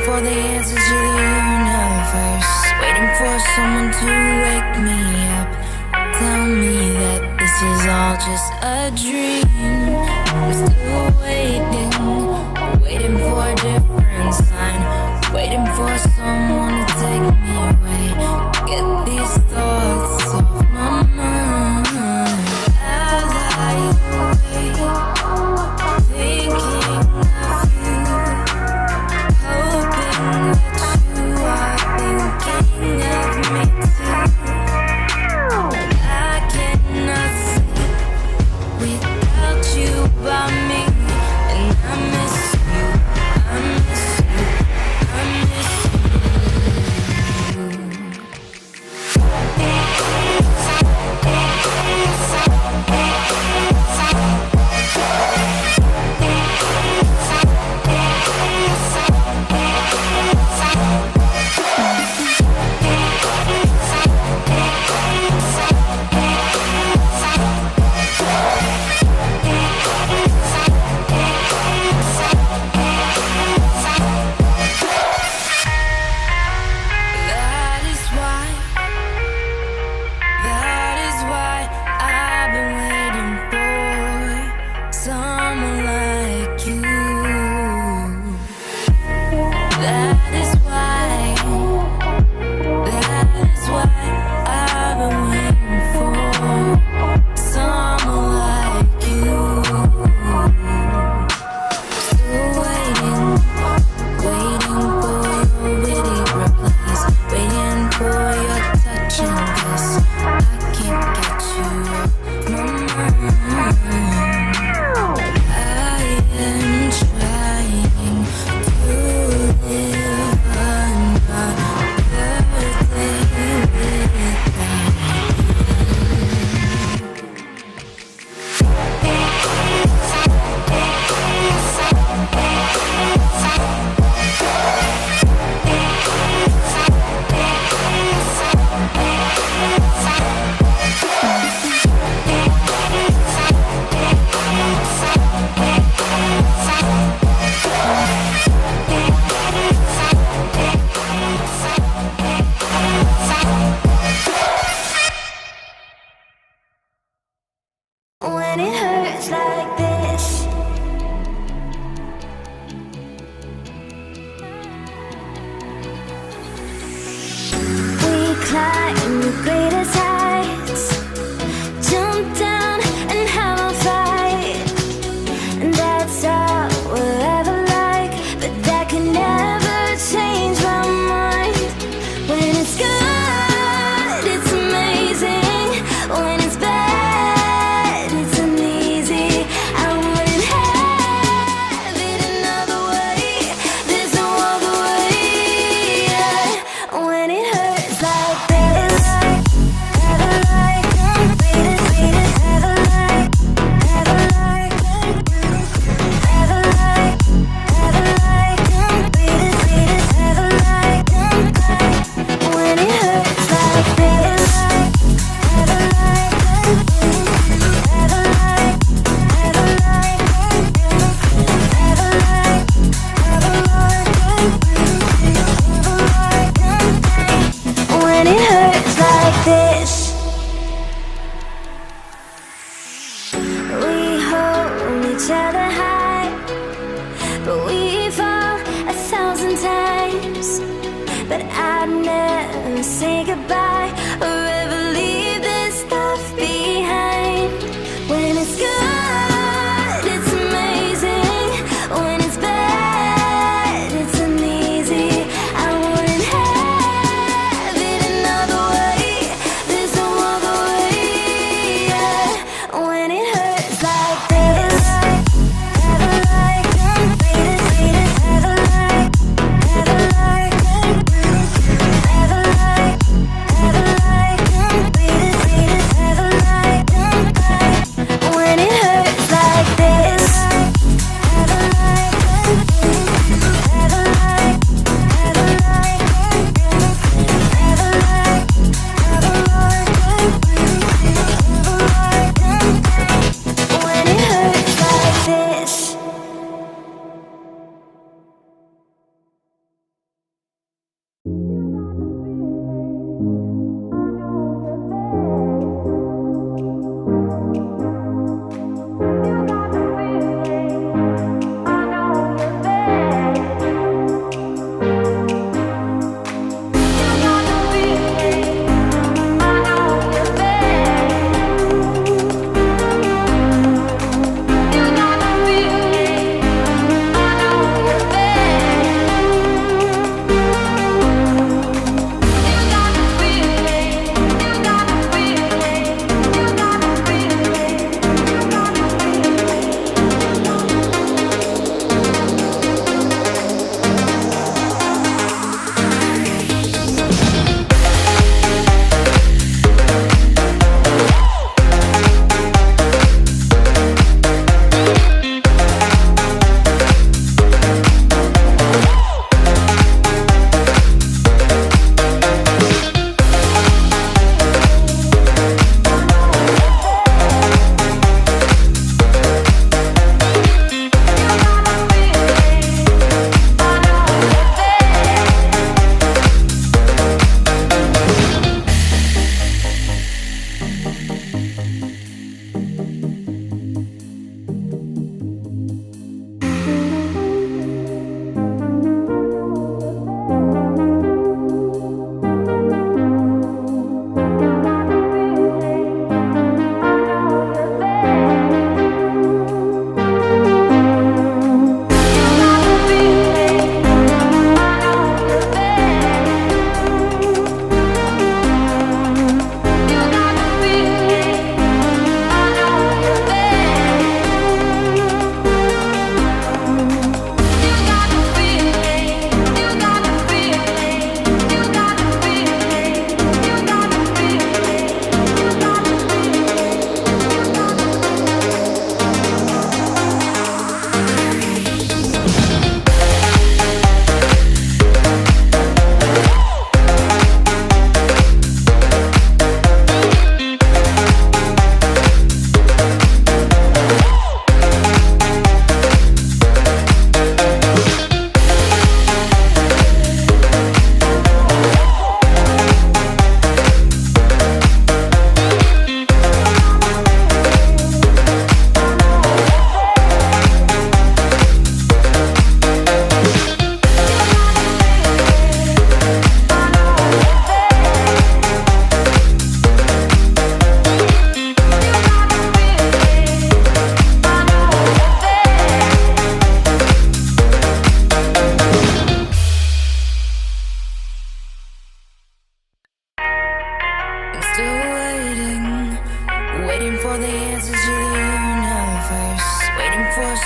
for the answers to the universe, waiting for someone to wake me up, tell me that this is all just a dream. I'm still waiting for a different sign, waiting for someone to take me away, get these thoughts off my mind. I lie awake, thinking of you, hoping that you are thinking of me too. I cannot sleep without you by me, and I miss you, I miss you, I miss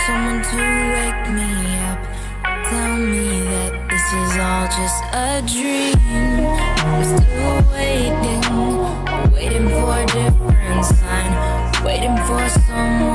someone to wake me up. Tell me that this is all just a dream. I'm still waiting for a different sign, waiting for someone